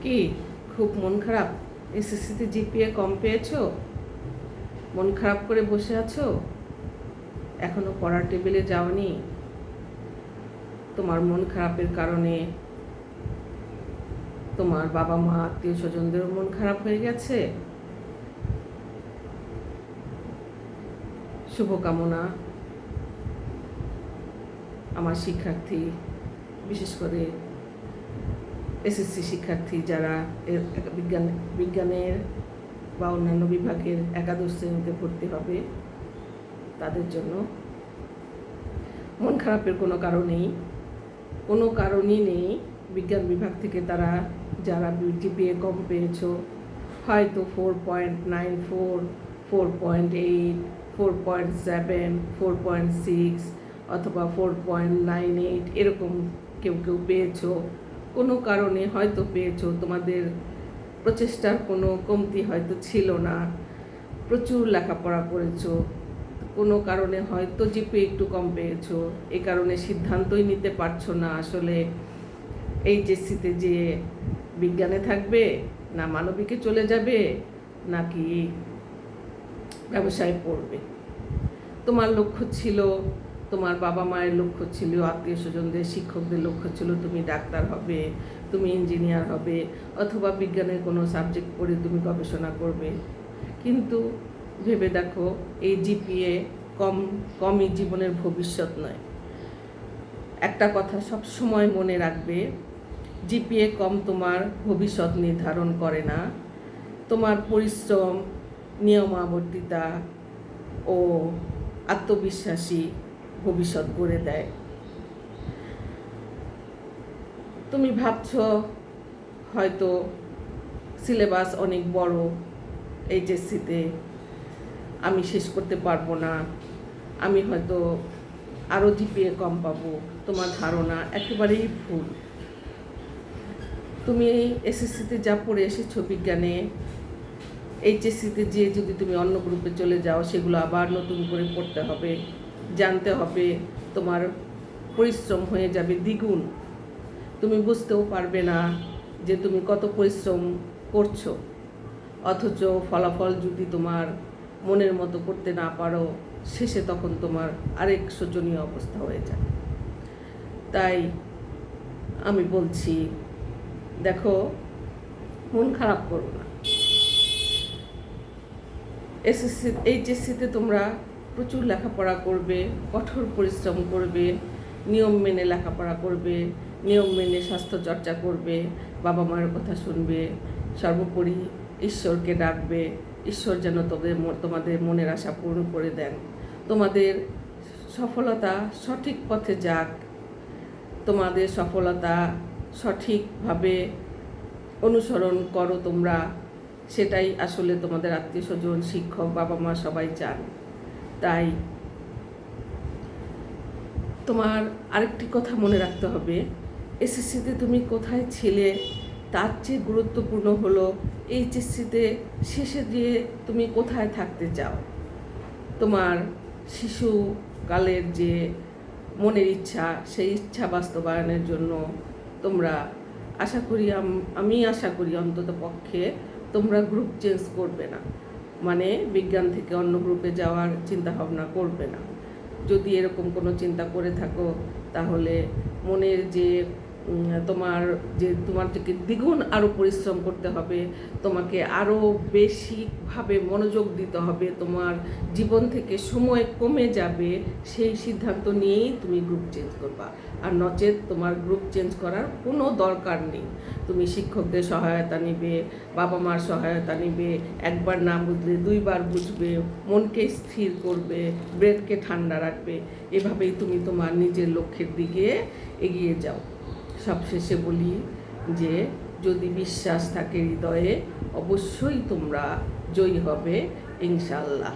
কি খুব মন খারাপ? এসএসসিতে জিপিএ কম পেয়েছো? মন খারাপ করে বসে আছো? এখনো পড়ার টেবিলে যাওনি? তোমার মন খারাপের কারণে তোমার বাবা মা আত্মীয় স্বজনদেরও মন খারাপ হয়ে গেছে। শুভকামনা আমার শিক্ষার্থী, বিশেষ করে এসএসসি শিক্ষার্থী যারা বিজ্ঞানের বা অন্যান্য বিভাগের একাদশ শ্রেণীতে ভর্তি হবে, তাদের জন্য মন খারাপের কোনো কারণই নেই। বিজ্ঞান বিভাগ থেকে তারা যারা জিপিএ কম পেয়েছো, হয়তো 4.94, 4.8, 4.7, 4.6 অথবা 4.98 এরকম কেউ পেয়েছো। কোনো কারণে হয়তো পেয়েছো, তোমাদের প্রচেষ্টার কোনো কমতি হয়তো ছিল না, প্রচুর লেখাপড়া করেছো, কোনো কারণে হয়তো জিপিএ একটু কম পেয়েছো, এই কারণে সিদ্ধান্তই নিতে পারছো না আসলে এইচএসসিতে যে বিজ্ঞানে থাকবে না মানবিকে চলে যাবে নাকি ব্যবসায় পড়বে। তোমার লক্ষ্য ছিল, তোমার বাবা মায়ের লক্ষ্য ছিল, আত্মীয় স্বজনদের শিক্ষকদের লক্ষ্য ছিল তুমি ডাক্তার হবে, তুমি ইঞ্জিনিয়ার হবে, অথবা বিজ্ঞানের কোনো সাবজেক্ট পড়ে তুমি গবেষণা করবে। কিন্তু ভেবে দেখো, এই জিপিএ কমই জীবনের ভবিষ্যৎ নয়। একটা কথা সব সময় মনে রাখবে, জিপিএ কম তোমার ভবিষ্যৎ নির্ধারণ করে না। তোমার পরিশ্রম, নিয়মাবর্তিতা ও আত্মবিশ্বাসী ভবিষ্যৎ গড়ে দেয়। তুমি ভাবছ হয়তো সিলেবাস অনেক বড়, এইচএসসিতে আমি শেষ করতে পারবো না, আমি হয়তো আরও জিপিএ কম পাবো। তোমার ধারণা একেবারেই ভুল। তুমি এসএসসিতে যা পড়ে এসেছো বিজ্ঞানে, এইচএসসিতে যে যদি তুমি অন্য গ্রুপে চলে যাও, সেগুলো আবার নতুন করে পড়তে হবে, জানতে হবে, তোমার পরিশ্রম হয়ে যাবে দ্বিগুণ। তুমি বুঝতেও পারবে না যে তুমি কত পরিশ্রম করছো, অথচ ফলাফল যদি তোমার মনের মতো করতে না পারো, শেষে তখন তোমার আরেক শোচনীয় অবস্থা হয়ে যায়। তাই আমি বলছি, দেখো, মন খারাপ করো না। এইচএসসিতে তোমরা প্রচুর লেখাপড়া করবে, কঠোর পরিশ্রম করবে, নিয়ম মেনে লেখাপড়া করবে, নিয়ম মেনে স্বাস্থ্যচর্চা করবে, বাবা মায়ের কথা শুনবে, সর্বোপরি ঈশ্বরকে ডাকবে। ঈশ্বর যেন তোমাদের মনের আশা পূরণ করে দেন। তোমাদের সফলতা সঠিক পথে যাক, তোমাদের সফলতা সঠিকভাবে অনুসরণ করো তোমরা, সেটাই আসলে তোমাদের আত্মীয় স্বজন, শিক্ষক, বাবা মা সবাই চান। তাই তোমার আরেকটি কথা মনে রাখতে হবে, এসএসসিতে তুমি কোথায় ছিলে তার চেয়ে গুরুত্বপূর্ণ হলো এইচএসসিতে শেষে দিয়ে তুমি কোথায় থাকতে চাও। তোমার শিশুকালের যে মনের ইচ্ছা, সেই ইচ্ছা বাস্তবায়নের জন্য তোমরা আমি আশা করি অন্তত পক্ষে তোমরা গ্রুপ চেঞ্জ করবে না, মানে বিজ্ঞান থেকে অন্য গ্রুপে যাওয়ার চিন্তা ভাবনা করবে না। যদি এরকম কোনো চিন্তা করে থাকো, তাহলে মনের যে তোমাকে দ্বিগুণ আরও পরিশ্রম করতে হবে, তোমাকে আরও বেশিভাবে মনোযোগ দিতে হবে, তোমার জীবন থেকে সময় কমে যাবে, সেই সিদ্ধান্ত নিয়েই তুমি গ্রুপ চেঞ্জ করবা। আর নচেত তোমার গ্রুপ চেঞ্জ করার কোনো দরকার নেই। তুমি শিক্ষকদের সহায়তা নিবে, বাবা মার সহায়তা নিবে, একবার না বুঝলে দুইবার বুঝবে, মনকে স্থির করবে, ব্রেনকে ঠান্ডা রাখবে। এভাবেই তুমি তোমার নিজের লক্ষ্যের দিকে এগিয়ে যাও। সবশেষে বলি যে, যদি বিশ্বাস থাকে হৃদয়ে, অবশ্যই তোমরা জয়ী হবে ইনশাআল্লাহ।